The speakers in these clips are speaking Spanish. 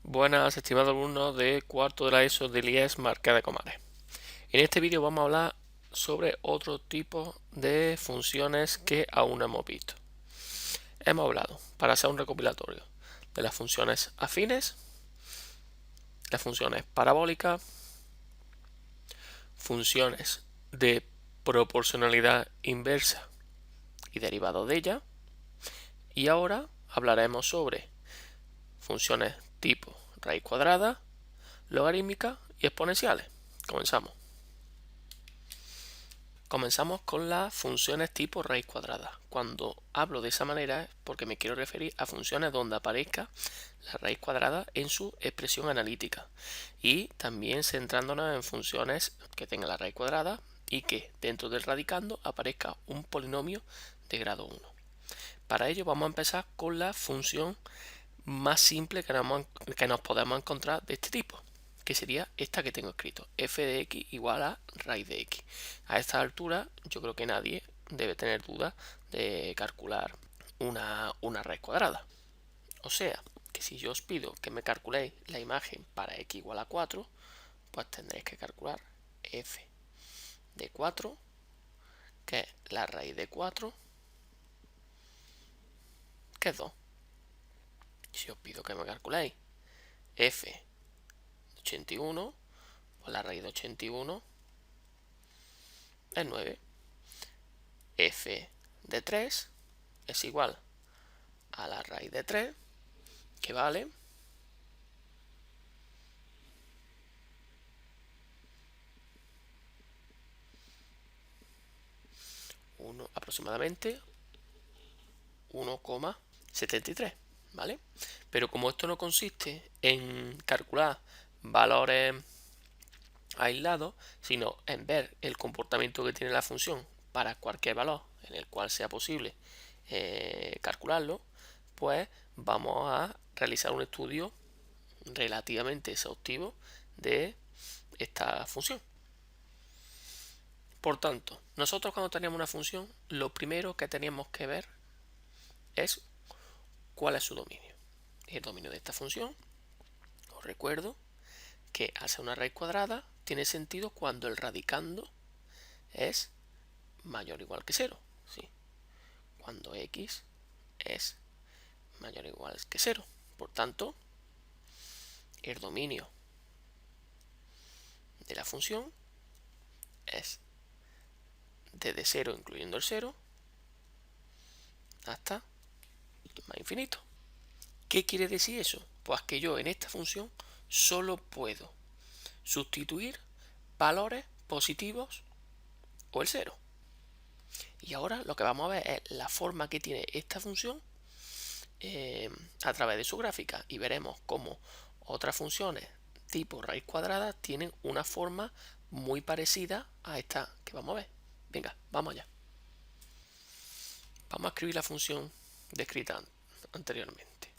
Buenas, estimados alumnos de cuarto de la ESO del IES Marqués de Comares. En este vídeo vamos a hablar sobre otro tipo de funciones que aún no hemos visto. Hemos hablado, para hacer un recopilatorio, de las funciones afines, las funciones parabólicas, funciones de proporcionalidad inversa y derivados de ella, y ahora hablaremos sobre funciones tipo raíz cuadrada, logarítmica y exponenciales. Comenzamos. Comenzamos con las funciones tipo raíz cuadrada. Cuando hablo de esa manera es porque me quiero referir a funciones donde aparezca la raíz cuadrada en su expresión analítica y también centrándonos en funciones que tengan la raíz cuadrada y que dentro del radicando aparezca un polinomio de grado 1. Para ello vamos a empezar con la función más simple que nos podemos encontrar de este tipo, que sería esta que tengo escrito, f de x igual a raíz de x. A esta altura yo creo que nadie debe tener duda de calcular una raíz cuadrada. O sea, que si yo os pido que me calculéis la imagen para x igual a 4, pues tendréis que calcular f de 4, que es la raíz de 4, que es 2. Si os pido que me calculéis f de 81, pues la raíz de 81 es 9. F de 3 es igual a la raíz de 3, que vale 1, aproximadamente 1,73, ¿vale? Pero como esto no consiste en calcular valores aislados, sino en ver el comportamiento que tiene la función para cualquier valor en el cual sea posible calcularlo, pues vamos a realizar un estudio relativamente exhaustivo de esta función. Por tanto, nosotros cuando teníamos una función, lo primero que teníamos que ver es cuál es su dominio. El dominio de esta función, os recuerdo que al ser una raíz cuadrada tiene sentido cuando el radicando es mayor o igual que 0. ¿Sí? Cuando x es mayor o igual que 0. Por tanto, el dominio de la función es desde 0 incluyendo el 0 hasta más infinito. ¿Qué quiere decir eso? Pues que yo en esta función solo puedo sustituir valores positivos o el 0. Y ahora lo que vamos a ver es la forma que tiene esta función a través de su gráfica, y veremos cómo otras funciones tipo raíz cuadrada tienen una forma muy parecida a esta que vamos a ver. Venga, vamos allá. Vamos a escribir la función descrita anteriormente.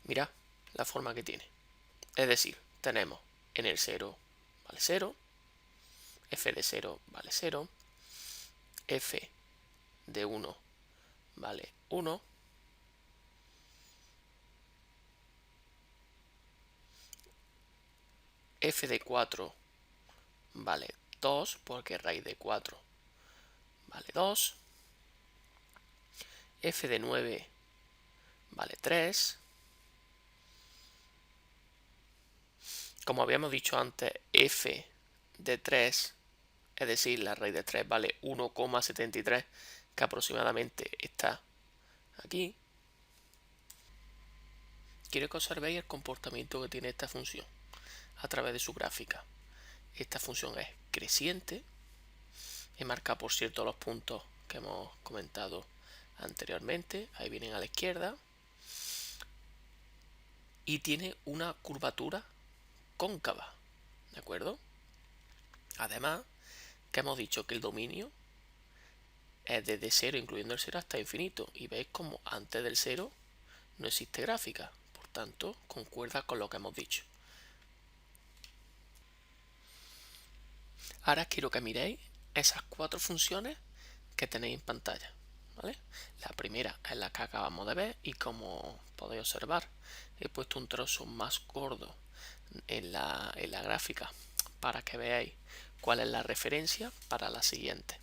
Mirad la forma que tiene. Es decir, tenemos en el 0 vale 0, f de 0 vale 0, f de 1 vale 1, f de 4 vale 2, porque raíz de 4 vale 2, f de 9 vale 3. Como habíamos dicho antes, f de 3, es decir, la raíz de 3 vale 1,73, que aproximadamente está aquí. Quiero que observéis el comportamiento que tiene esta función a través de su gráfica. Esta función es creciente. He marcado, por cierto, los puntos que hemos comentado anteriormente. Ahí vienen a la izquierda. Y tiene una curvatura cóncava, ¿de acuerdo? Además, que hemos dicho que el dominio es desde 0, incluyendo el 0, hasta infinito. Y veis como antes del 0 no existe gráfica. Por tanto, concuerda con lo que hemos dicho. Ahora quiero que miréis esas 4 funciones que tenéis en pantalla, ¿vale? La primera es la que acabamos de ver, y como podéis observar, he puesto un trozo más gordo en la gráfica para que veáis cuál es la referencia para la siguiente.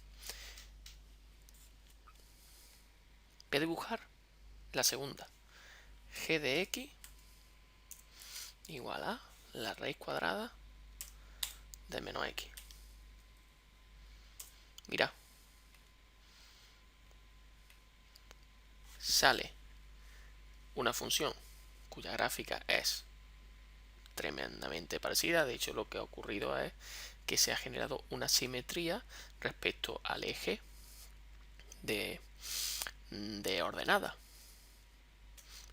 Voy a dibujar la segunda. G de x igual a la raíz cuadrada de menos x. Mira, sale una función cuya gráfica es tremendamente parecida. De hecho, lo que ha ocurrido es que se ha generado una simetría respecto al eje de ordenada.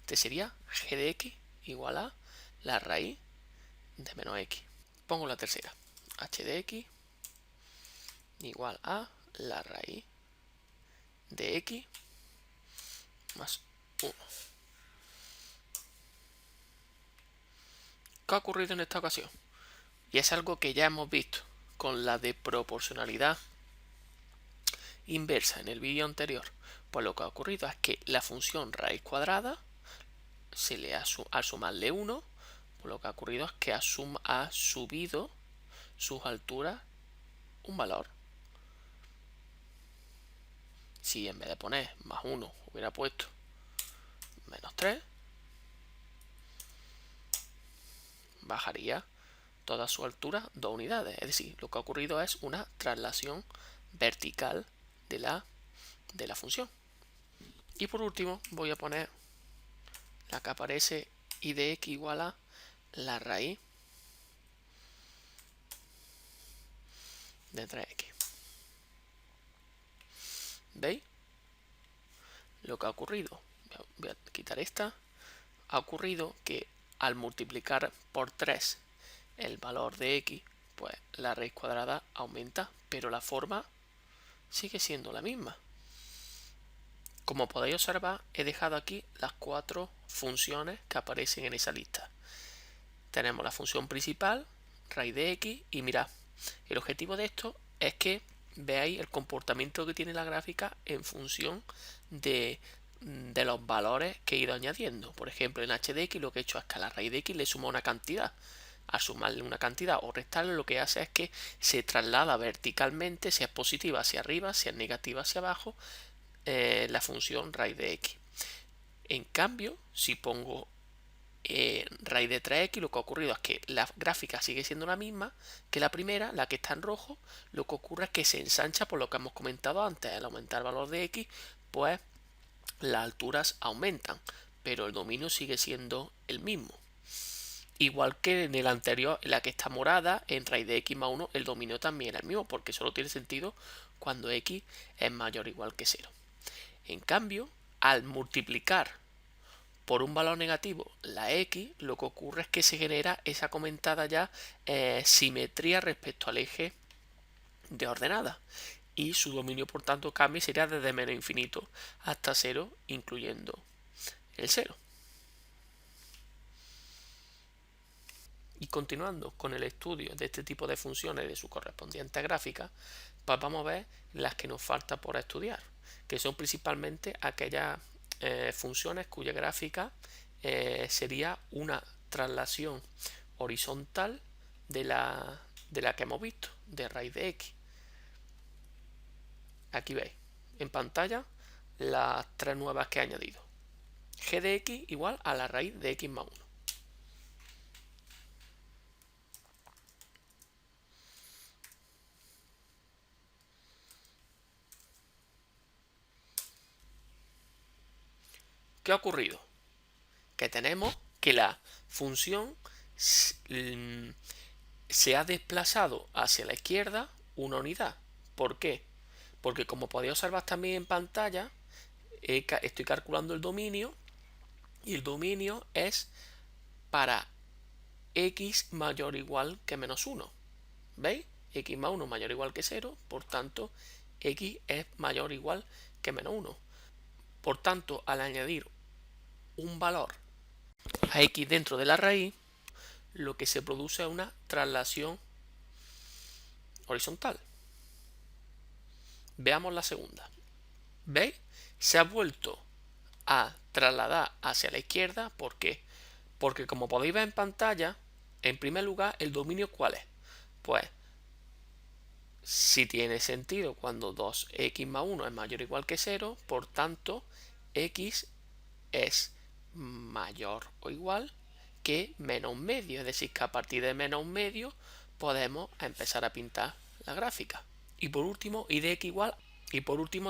Este sería g de x igual a la raíz de menos x. Pongo la tercera. H de x igual a la raíz de x más 1. ¿Qué ha ocurrido en esta ocasión? Y es algo que ya hemos visto con la de proporcionalidad inversa en el vídeo anterior. Pues lo que ha ocurrido es que la función raíz cuadrada se le al sumarle 1, pues lo que ha ocurrido es que ha subido sus alturas un valor. Si en vez de poner más 1 hubiera puesto menos 3, bajaría toda su altura 2 unidades. Es decir, lo que ha ocurrido es una traslación vertical de la función. Y por último voy a poner la que aparece y de x igual a la raíz de 3x. ¿Veis lo que ha ocurrido? Voy a quitar esta. Ha ocurrido que al multiplicar por 3 el valor de x, pues la raíz cuadrada aumenta, pero la forma sigue siendo la misma. Como podéis observar, he dejado aquí las 4 funciones que aparecen en esa lista. Tenemos la función principal, raíz de x, y mirad, el objetivo de esto es que veáis el comportamiento que tiene la gráfica en función de los valores que he ido añadiendo. Por ejemplo, en h de x lo que he hecho es que a la raíz de x le sumo una cantidad. Al sumarle una cantidad o restarle, lo que hace es que se traslada verticalmente, si es positiva hacia arriba, si es negativa hacia abajo, la función raíz de x. En cambio, si pongo raíz de 3x, lo que ha ocurrido es que la gráfica sigue siendo la misma que la primera, la que está en rojo. Lo que ocurre es que se ensancha por lo que hemos comentado antes. Al aumentar el valor de x, pues las alturas aumentan, pero el dominio sigue siendo el mismo. Igual que en el anterior, en la que está morada, en raíz de x más 1, el dominio también es el mismo, porque solo tiene sentido cuando x es mayor o igual que 0. En cambio, al multiplicar por un valor negativo la x, lo que ocurre es que se genera esa comentada ya simetría respecto al eje de ordenada. Y su dominio, por tanto, cambia y sería desde menos infinito hasta 0, incluyendo el 0. Y continuando con el estudio de este tipo de funciones y de su correspondiente gráfica, pues vamos a ver las que nos falta por estudiar, que son principalmente aquellas funciones cuya gráfica sería una traslación horizontal de la que hemos visto, de raíz de x. Aquí veis en pantalla las 3 nuevas que he añadido. G de x igual a la raíz de x más 1. ¿Qué ha ocurrido? Que tenemos que la función se ha desplazado hacia la izquierda una unidad. ¿Por qué? Porque como podéis observar también en pantalla, estoy calculando el dominio y el dominio es para x mayor o igual que menos 1. ¿Veis? X más 1 mayor o igual que 0, por tanto x es mayor o igual que menos 1. Por tanto, al añadir un valor a x dentro de la raíz, lo que se produce es una traslación horizontal. Veamos la segunda. ¿Veis? Se ha vuelto a trasladar hacia la izquierda. ¿Por qué? Porque como podéis ver en pantalla, en primer lugar, ¿el dominio cuál es? Pues si tiene sentido cuando 2x más 1 es mayor o igual que 0, por tanto, x es mayor o igual que menos un medio. Es decir, que a partir de menos un medio podemos empezar a pintar la gráfica. Y por último,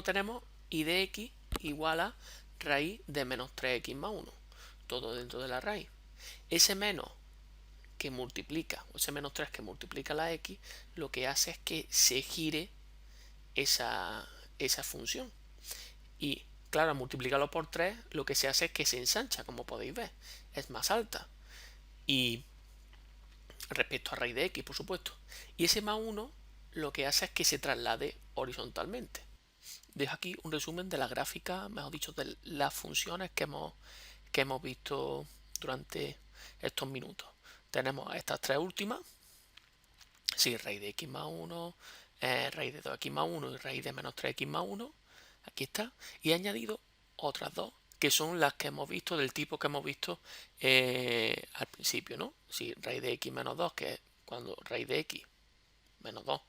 tenemos y de x igual a raíz de menos 3x más 1. Todo dentro de la raíz. Ese menos que multiplica, o ese menos 3 que multiplica la x, lo que hace es que se gire esa función. Y claro, al multiplicarlo por 3, lo que se hace es que se ensancha, como podéis ver. Es más alta. Y respecto a raíz de x, por supuesto. Y ese más 1 lo que hace es que se traslade horizontalmente. Dejo aquí un resumen de la gráfica, mejor dicho, de las funciones que hemos visto durante estos minutos. Tenemos estas tres últimas. Sí, raíz de x más 1, raíz de 2x más 1 y raíz de menos 3x más 1. Aquí está. Y he añadido otras dos, que son las que hemos visto, del tipo que hemos visto al principio, ¿no? Sí, raíz de x menos 2, que es cuando raíz de x menos 2,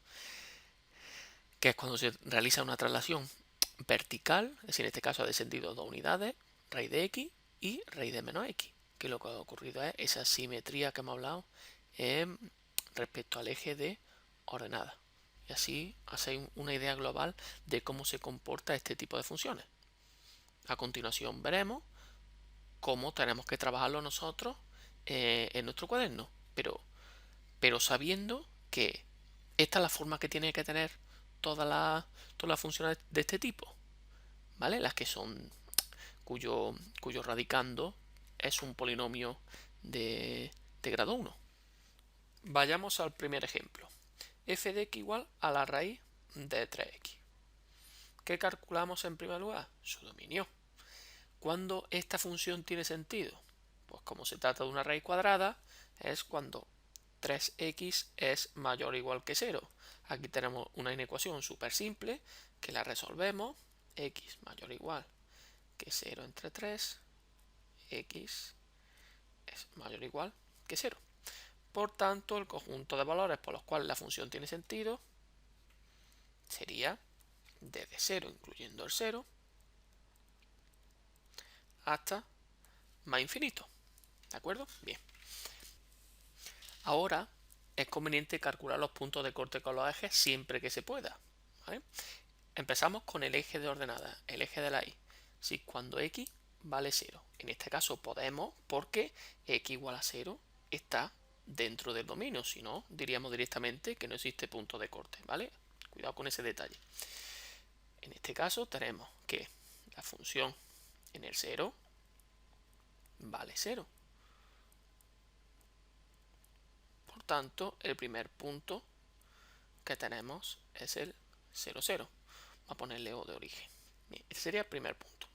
que es cuando se realiza una traslación vertical, es decir, en este caso ha descendido 2 unidades, raíz de x y raíz de menos x, que lo que ha ocurrido es esa simetría que hemos hablado respecto al eje de ordenada. Y así hacéis una idea global de cómo se comporta este tipo de funciones. A continuación veremos cómo tenemos que trabajarlo nosotros en nuestro cuaderno, pero sabiendo que esta es la forma que tiene que tener todas las funciones de este tipo, ¿vale? Las que son cuyo radicando es un polinomio de grado 1. Vayamos al primer ejemplo. F de x igual a la raíz de 3x. ¿Qué calculamos en primer lugar? Su dominio. ¿Cuándo esta función tiene sentido? Pues como se trata de una raíz cuadrada, es cuando 3x es mayor o igual que 0. Aquí tenemos una inecuación súper simple que la resolvemos. X mayor o igual que 0 entre 3. X es mayor o igual que 0. Por tanto, el conjunto de valores por los cuales la función tiene sentido sería desde 0, incluyendo el 0, hasta más infinito. ¿De acuerdo? Bien. Ahora es conveniente calcular los puntos de corte con los ejes siempre que se pueda. ¿Vale? Empezamos con el eje de ordenada, el eje de la y. Si cuando x vale 0. En este caso podemos, porque x igual a 0 está dentro del dominio. Si no, diríamos directamente que no existe punto de corte. ¿Vale? Cuidado con ese detalle. En este caso tenemos que la función en el 0 vale 0. Por tanto, el primer punto que tenemos es el 0, 0. Vamos a ponerle O de origen. Bien, este sería el primer punto.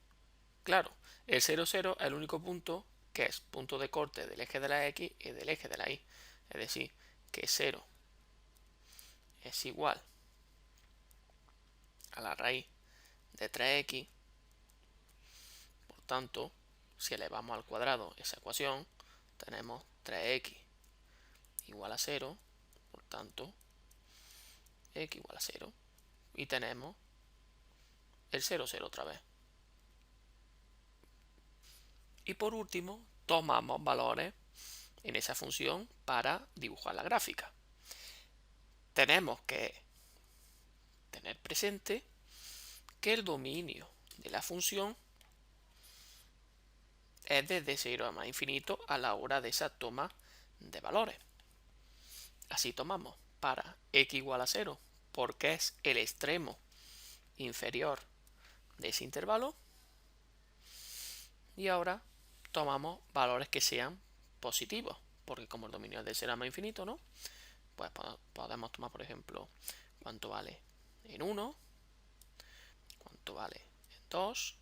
Claro, el 0, 0 es el único punto que es punto de corte del eje de la x y del eje de la y. Es decir, que 0 es igual a la raíz de 3x. Por tanto, si elevamos al cuadrado esa ecuación, tenemos 3x igual a 0. Por tanto, x igual a 0. Y tenemos el 0, 0 otra vez. Y por último, tomamos valores en esa función para dibujar la gráfica. Tenemos que tener presente que el dominio de la función es desde 0 a más infinito a la hora de esa toma de valores. Así tomamos para x igual a 0, porque es el extremo inferior de ese intervalo. Y ahora tomamos valores que sean positivos, porque como el dominio es de 0 a más infinito, ¿no? Pues podemos tomar, por ejemplo, cuánto vale en 1, cuánto vale en 2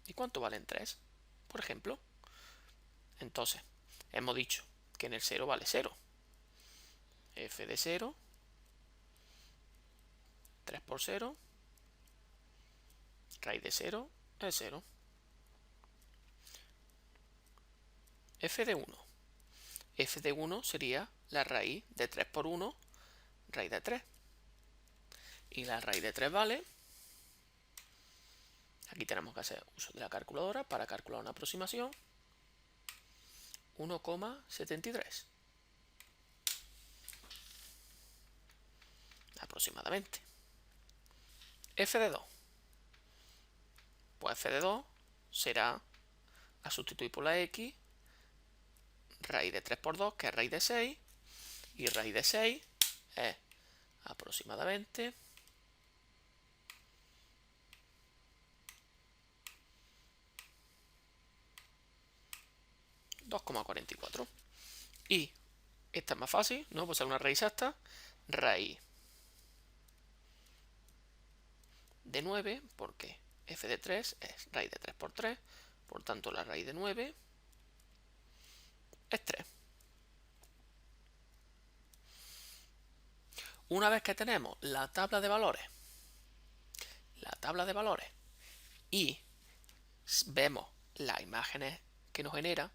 y cuánto vale en 3, por ejemplo. Entonces, hemos dicho que en el 0 vale 0. F de 0, 3 por 0, raíz de 0 es 0. f de 1. f de 1 sería la raíz de 3 por 1, raíz de 3. Y la raíz de 3 vale, aquí tenemos que hacer uso de la calculadora para calcular una aproximación, 1,73 aproximadamente. f de 2. Pues f de 2 será, a sustituir por la x, raíz de 3 por 2, que es raíz de 6, y raíz de 6 es aproximadamente 2,44. Y esta es más fácil, ¿no? Pues es una raíz exacta, raíz de 9, porque f de 3 es raíz de 3 por 3, por tanto la raíz de 9 es 3. Una vez que tenemos la tabla de valores, y vemos las imágenes que nos genera,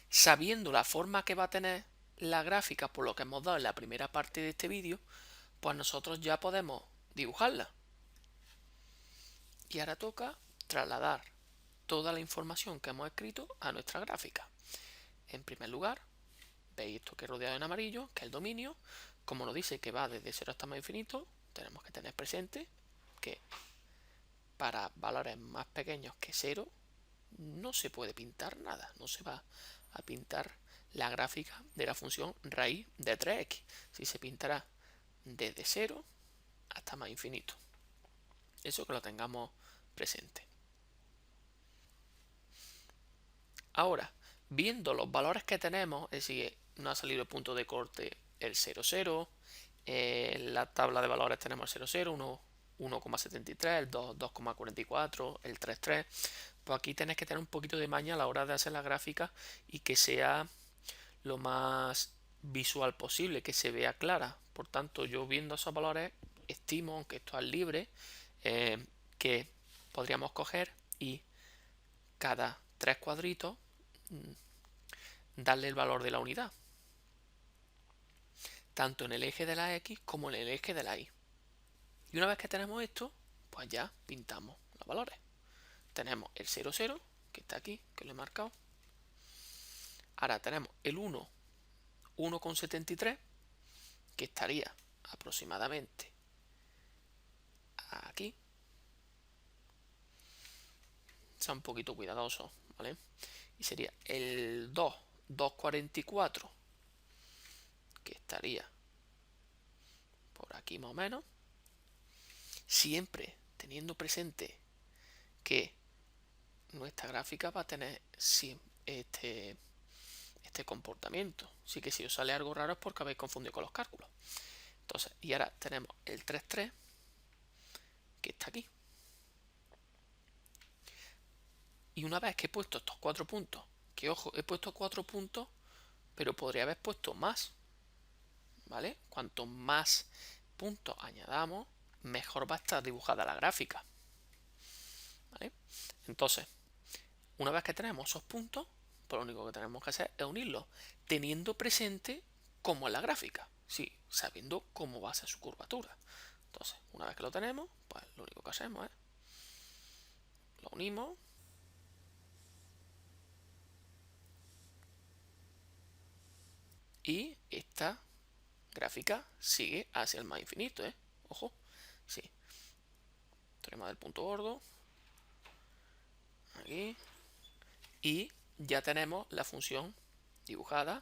sabiendo la forma que va a tener la gráfica por lo que hemos dado en la primera parte de este vídeo, pues nosotros ya podemos dibujarla. Y ahora toca trasladar toda la información que hemos escrito a nuestra gráfica. En primer lugar, veis esto que he rodeado en amarillo, que es el dominio. Como nos dice que va desde 0 hasta más infinito, tenemos que tener presente que para valores más pequeños que 0 no se puede pintar nada, no se va a pintar la gráfica de la función raíz de 3x, si se pintará desde 0 hasta más infinito. Eso que lo tengamos presente. Ahora, viendo los valores que tenemos, es decir, no ha salido el punto de corte el 0, 0, en la tabla de valores tenemos el 0, 0, 1,73, el 2, 2,44, el 3, 3. Pues aquí tenéis que tener un poquito de maña a la hora de hacer la gráfica y que sea lo más visual posible, que se vea clara. Por tanto, yo viendo esos valores, estimo, aunque esto es libre, que podríamos coger y cada 3 cuadritos darle el valor de la unidad, tanto en el eje de la X como en el eje de la Y. Y una vez que tenemos esto, pues ya pintamos los valores. Tenemos el 0, 0, que está aquí, que lo he marcado. Ahora tenemos el 1, 1,73, que estaría aproximadamente aquí. Sea un poquito cuidadoso, ¿vale? Y sería el 2, 2,44, que estaría por aquí más o menos. Siempre teniendo presente que nuestra gráfica va a tener este comportamiento. Así que si os sale algo raro es porque habéis confundido con los cálculos. Entonces, y ahora tenemos el 3, 3, que está aquí. Y una vez que he puesto estos 4 puntos, que ojo, he puesto 4 puntos, pero podría haber puesto más, ¿vale? Cuanto más puntos añadamos, mejor va a estar dibujada la gráfica, ¿vale? Entonces, una vez que tenemos esos puntos, pues lo único que tenemos que hacer es unirlos, teniendo presente cómo es la gráfica, sí, sabiendo cómo va a ser su curvatura. Entonces, una vez que lo tenemos, pues lo único que hacemos es lo unimos. Y esta gráfica sigue hacia el más infinito, ¿eh? Ojo, sí. Teorema del punto gordo. Aquí. Y ya tenemos la función dibujada,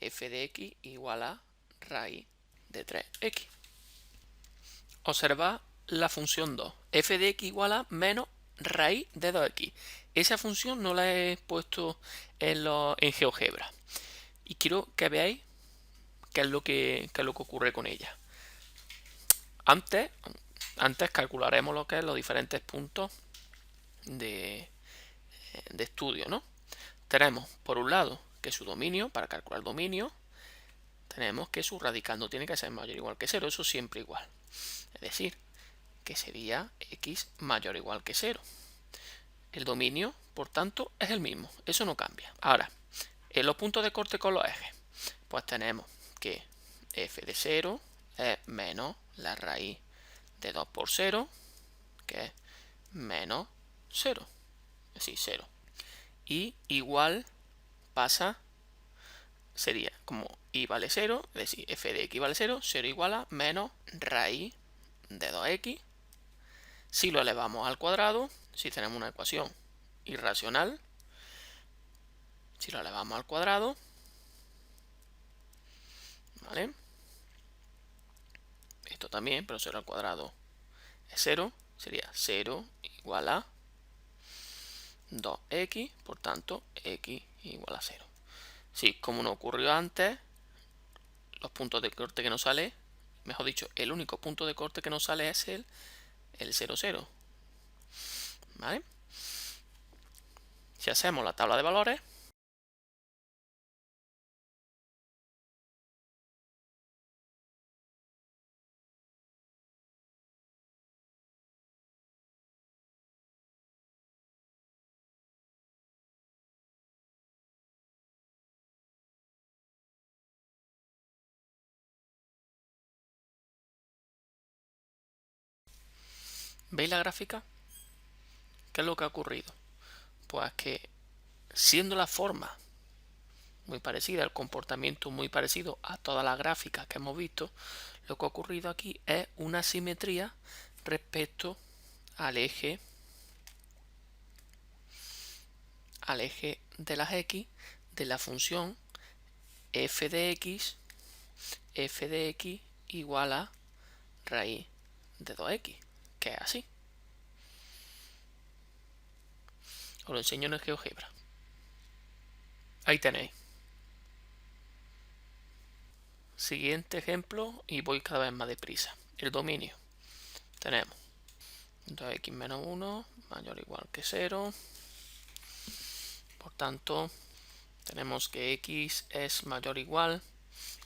f de x igual a raíz de 3x. Observad la función 2. F de x igual a menos raíz de 2x. Esa función no la he puesto en GeoGebra. Y quiero que veáis qué es lo que ocurre con ella. Antes calcularemos lo que es los diferentes puntos de estudio, ¿no? Tenemos, por un lado, que su dominio, para calcular el dominio, tenemos que su radical no tiene que ser mayor o igual que 0, eso siempre igual. Es decir, que sería x mayor o igual que 0. El dominio, por tanto, es el mismo, eso no cambia. Ahora, En los puntos de corte con los ejes, pues tenemos que f de 0 es menos la raíz de 2 por 0, que es menos 0, es decir, 0. Y igual pasa, sería como y vale 0, es decir, f de x vale 0, 0 igual a menos raíz de 2x. Si lo elevamos al cuadrado, si tenemos una ecuación irracional, si lo elevamos al cuadrado, ¿vale? Esto también, pero 0 al cuadrado es 0, sería 0 igual a 2x, por tanto, x igual a 0. Sí, como nos ocurrió antes, los puntos de corte que nos sale, mejor dicho, el único punto de corte que nos sale es el 0, 0. ¿Vale? Si hacemos la tabla de valores, ¿veis la gráfica? ¿Qué es lo que ha ocurrido? Pues que siendo la forma muy parecida, el comportamiento muy parecido a todas las gráficas que hemos visto, lo que ha ocurrido aquí es una simetría respecto al eje de las x de la función f de x igual a raíz de 2x, que es así. Os lo enseño en el GeoGebra. Ahí tenéis. Siguiente ejemplo, y voy cada vez más deprisa. El dominio. Tenemos 2x menos 1 mayor o igual que 0. Por tanto, tenemos que x es mayor o igual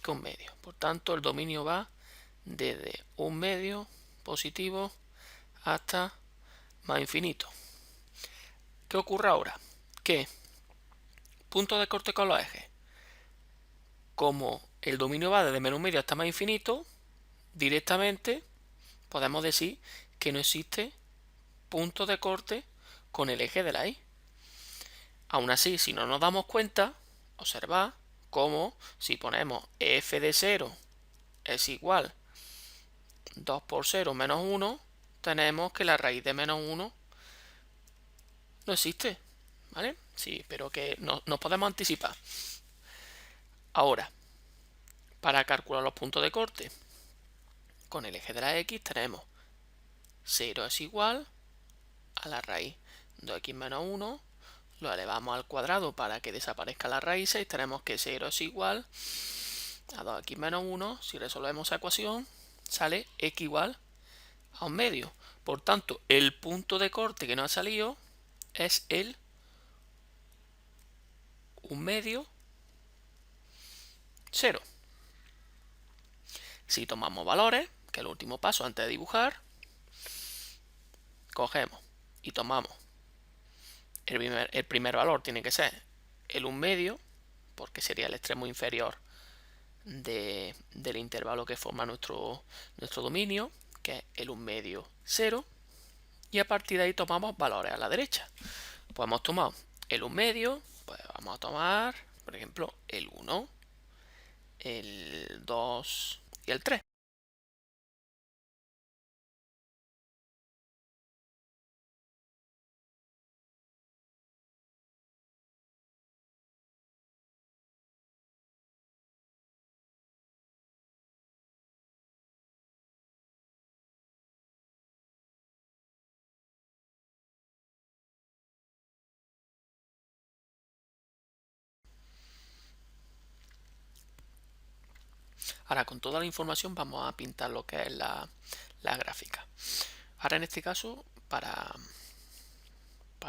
que 1/2. Por tanto, el dominio va desde 1/2 positivo hasta más infinito. ¿Qué ocurre ahora? Que punto de corte con los ejes. Como el dominio va desde menos 1/2 hasta más infinito, directamente podemos decir que no existe punto de corte con el eje de la y. Aún así, si no nos damos cuenta, observad cómo si ponemos f de 0 es igual 2 por 0 menos 1, tenemos que la raíz de menos 1 no existe, ¿vale? Sí, pero que nos podemos anticipar. Ahora, para calcular los puntos de corte con el eje de la x tenemos 0 es igual a la raíz 2x menos 1, lo elevamos al cuadrado para que desaparezcan las raíces y tenemos que 0 es igual a 2x menos 1. Si resolvemos esa ecuación, sale x igual a 1/2. Por tanto, el punto de corte que nos ha salido es el 1/2, 0. Si tomamos valores, que es el último paso antes de dibujar, cogemos y tomamos el primer valor, tiene que ser el 1/2, porque sería el extremo inferior del intervalo que forma nuestro dominio, que es el 1/2, 0. Y a partir de ahí tomamos valores a la derecha. Pues hemos tomado el 1/2, pues vamos a tomar, por ejemplo, el 1, el 2 y el 3. Ahora, con toda la información vamos a pintar lo que es la gráfica. Ahora, en este caso, para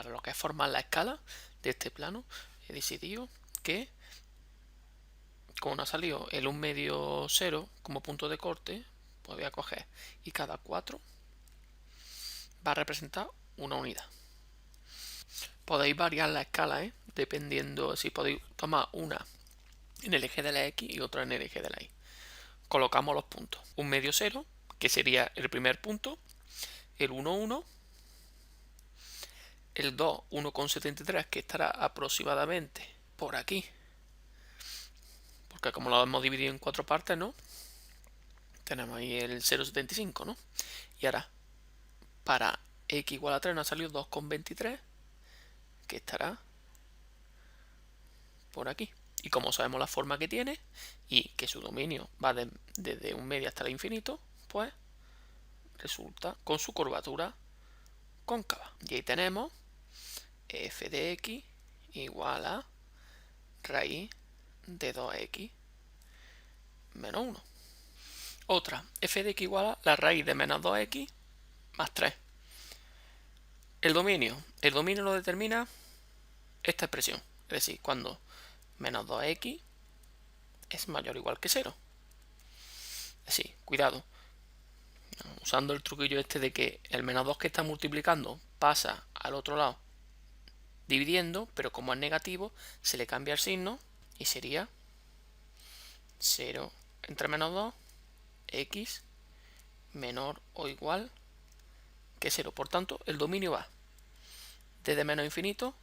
lo que es formar la escala de este plano, he decidido que, como nos ha salido el 1/2, 0 como punto de corte, pues voy a coger y cada 4 va a representar una unidad. Podéis variar la escala, dependiendo si podéis tomar una en el eje de la X y otra en el eje de la Y. Colocamos los puntos. Un medio 0, que sería el primer punto, el 1, 1, el 2, 1,73, que estará aproximadamente por aquí, porque como lo hemos dividido en 4 partes, ¿no? Tenemos ahí el 0,75, ¿no? Y ahora, para X igual a 3 nos ha salido 2,23, que estará por aquí. Y como sabemos la forma que tiene y que su dominio va desde un medio hasta el infinito, pues resulta con su curvatura cóncava. Y ahí tenemos f de x igual a raíz de 2x menos 1. Otra, f de x igual a la raíz de menos 2x más 3. El dominio lo determina esta expresión, es decir, cuando menos 2x es mayor o igual que 0. Es decir, cuidado, usando el truquillo este de que el menos 2 que está multiplicando pasa al otro lado dividiendo, pero como es negativo se le cambia el signo y sería 0 entre menos 2, x menor o igual que 0. Por tanto, el dominio va desde menos infinito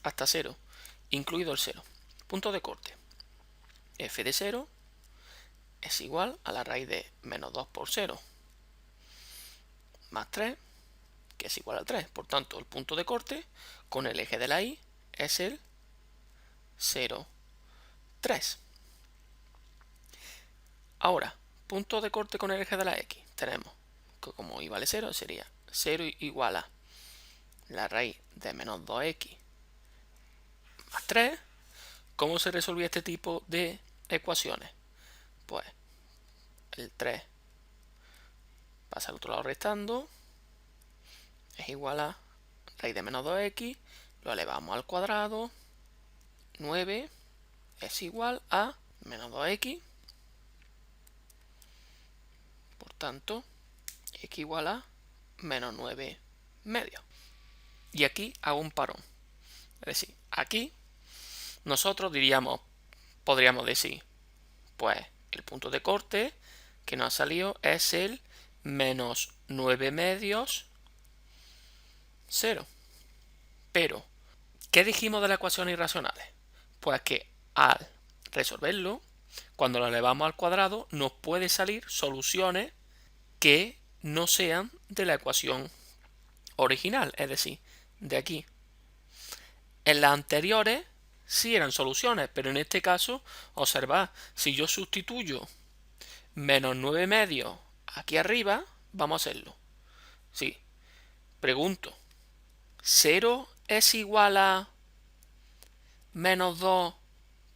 hasta 0, incluido el 0. Punto de corte. F de 0 es igual a la raíz de menos 2 por 0 más 3, que es igual al 3. Por tanto, el punto de corte con el eje de la Y es el 0, 3. Ahora, punto de corte con el eje de la X. Tenemos que como Y vale 0, sería 0 igual a la raíz de menos 2x más 3. ¿Cómo se resolvía este tipo de ecuaciones? Pues el 3 pasa al otro lado restando, es igual a raíz de menos 2x, lo elevamos al cuadrado, 9 es igual a menos 2x, por tanto, x igual a menos 9 medios. Y aquí hago un parón. Es decir, aquí nosotros podríamos decir, pues el punto de corte que nos ha salido es el menos 9 medios 0. Pero, ¿qué dijimos de las ecuaciones irracionales? Pues que al resolverlo, cuando lo elevamos al cuadrado, nos puede salir soluciones que no sean de la ecuación original, es decir, de aquí. En las anteriores sí eran soluciones, pero en este caso, observad, si yo sustituyo menos 9 medios aquí arriba, vamos a hacerlo. Sí, pregunto, ¿0 es igual a menos 2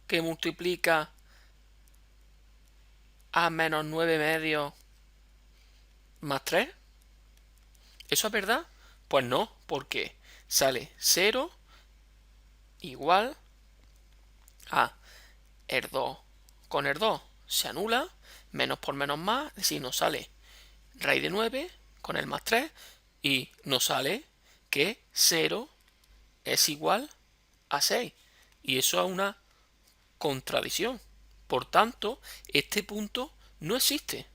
que multiplica a menos 9 medios más 3? ¿Eso es verdad? Pues no, porque sale 0 igual a el 2 con el 2 se anula, menos por menos más, es decir, nos sale raíz de 9 con el más 3 y nos sale que 0 es igual a 6. Y eso es una contradicción. Por tanto, este punto no existe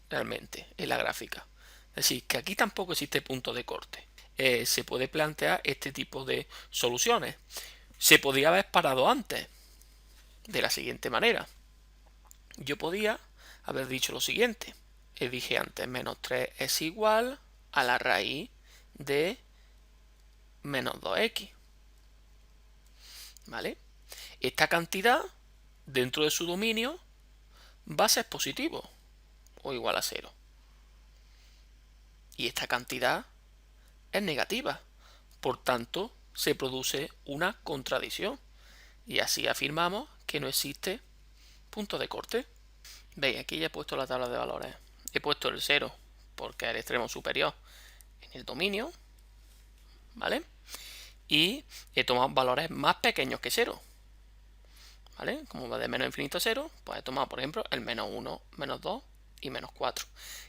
realmente en la gráfica. Es decir, que aquí tampoco existe punto de corte. Se puede plantear este tipo de soluciones. Se podía haber parado antes, de la siguiente manera. Yo podía haber dicho lo siguiente. Dije antes, menos 3 es igual a la raíz de menos 2x. ¿Vale? Esta cantidad, dentro de su dominio, va a ser positivo o igual a 0. Y esta cantidad es negativa. Por tanto, se produce una contradicción. Y así afirmamos que no existe punto de corte. Veis, aquí ya he puesto la tabla de valores. He puesto el 0 porque es el extremo superior en el dominio, ¿vale? Y he tomado valores más pequeños que 0, ¿vale? Como va de menos infinito a 0, pues he tomado, por ejemplo, el menos 1, menos 2 y menos 4.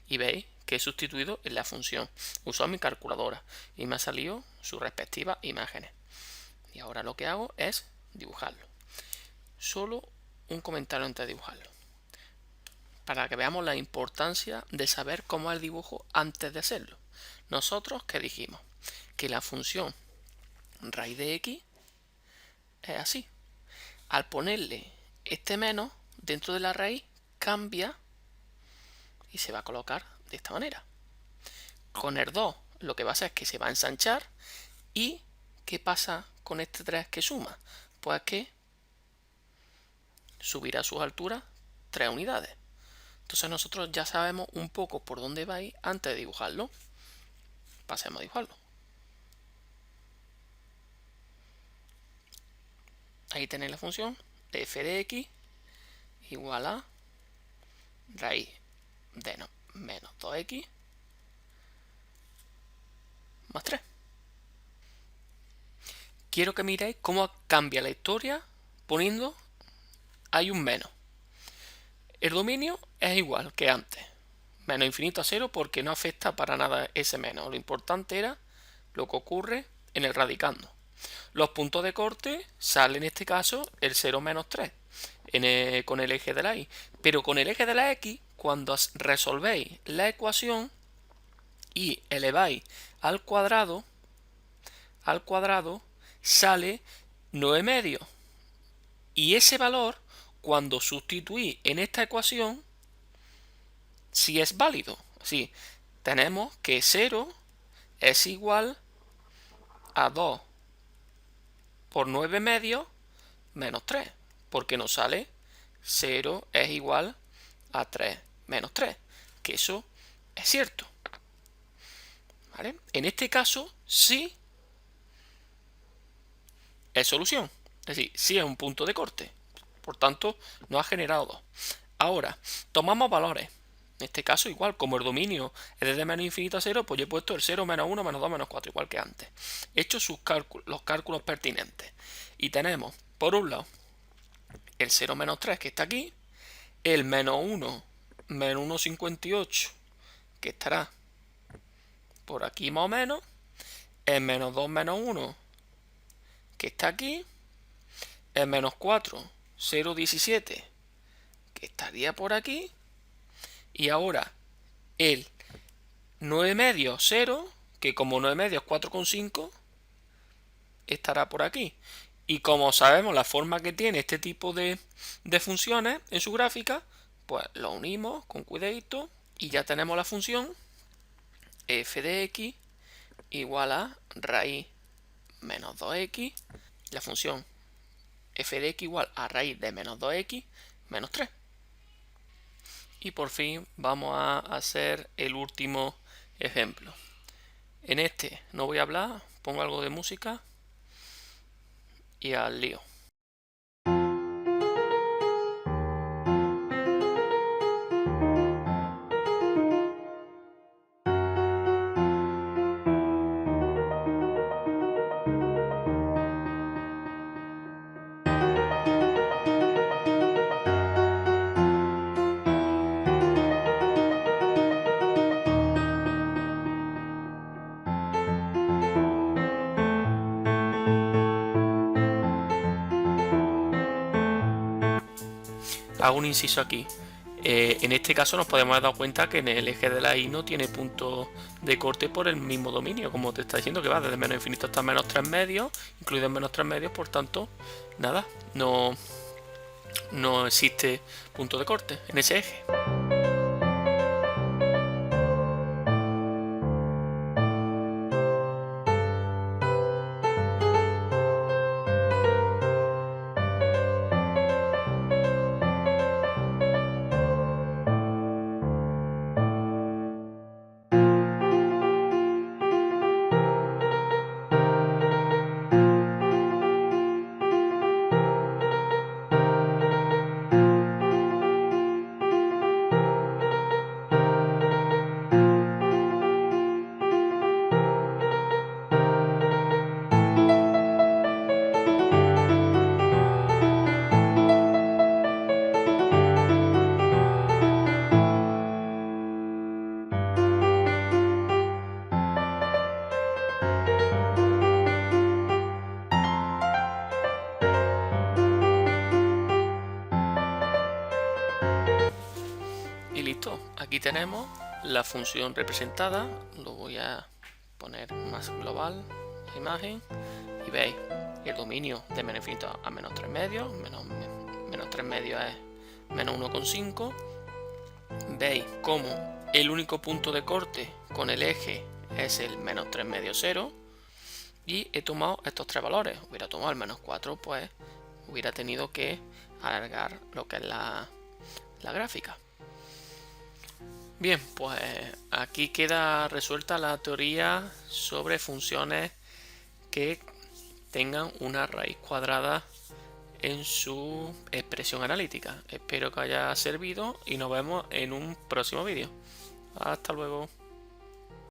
Y veis que he sustituido en la función. He usado mi calculadora y me ha salido sus respectivas imágenes. Y ahora lo que hago es dibujarlo. Solo un comentario antes de dibujarlo, para que veamos la importancia de saber cómo es el dibujo antes de hacerlo. Nosotros, ¿qué dijimos? Que la función raíz de x es así. Al ponerle este menos dentro de la raíz, cambia y se va a colocar de esta manera. Con el 2 lo que pasa es que se va a ensanchar. ¿Y qué pasa con este 3 que suma? Pues que subirá sus alturas 3 unidades. Entonces nosotros ya sabemos un poco por dónde va a ir antes de dibujarlo. Pasemos a dibujarlo. Ahí tenéis la función de f de x igual a raíz de menos 2x más 3. Quiero que miréis cómo cambia la historia poniendo hay un menos. El dominio es igual que antes. Menos infinito a 0 porque no afecta para nada ese menos. Lo importante era lo que ocurre en el radicando. Los puntos de corte sale en este caso el 0 menos 3 con el eje de la y. Pero con el eje de la x, cuando resolvéis la ecuación y eleváis al cuadrado sale 9 medios. Y ese valor, cuando sustituís en esta ecuación, sí es válido. Sí, tenemos que 0 es igual a 2 por 9 medios menos 3, porque nos sale 0 es igual a 3 menos 3, que eso es cierto. ¿Vale? En este caso sí es solución, es decir, sí es un punto de corte, por tanto no ha generado 2. Ahora, tomamos valores. En este caso, igual, como el dominio es desde menos infinito a 0, pues yo he puesto el 0, menos 1, menos 2, menos 4, igual que antes. He hecho los cálculos pertinentes. Y tenemos, por un lado, el 0 menos 3 que está aquí, el menos 1, menos 1,58 que estará por aquí más o menos, el menos 2 menos 1 que está aquí, el menos 4, 0,17 que estaría por aquí, y ahora el 9 medios 0, que como 9 medios es 4,5, estará por aquí. Y como sabemos la forma que tiene este tipo de funciones en su gráfica, pues lo unimos con cuidadito y ya tenemos la función f de x igual a raíz menos 2x, la función f de x igual a raíz de menos 2x menos 3. Y por fin vamos a hacer el último ejemplo. En este no voy a hablar, pongo algo de música y al lío. Hago un inciso aquí. En este caso nos podemos dar cuenta que en el eje de la y no tiene punto de corte por el mismo dominio, como te está diciendo que va desde menos infinito hasta menos 3 medios, incluido en menos 3 medios, por tanto, nada, no existe punto de corte en ese eje. listo, aquí tenemos la función representada. Lo voy a poner más global la imagen y veis el dominio de menos infinito a menos 3 medios, menos 3 medios es menos 1,5. Veis como el único punto de corte con el eje es el menos 3 medios 0, y he tomado estos tres valores. Hubiera tomado el menos 4, pues hubiera tenido que alargar lo que es la gráfica. Bien, pues aquí queda resuelta la teoría sobre funciones que tengan una raíz cuadrada en su expresión analítica. Espero que haya servido y nos vemos en un próximo vídeo. Hasta luego.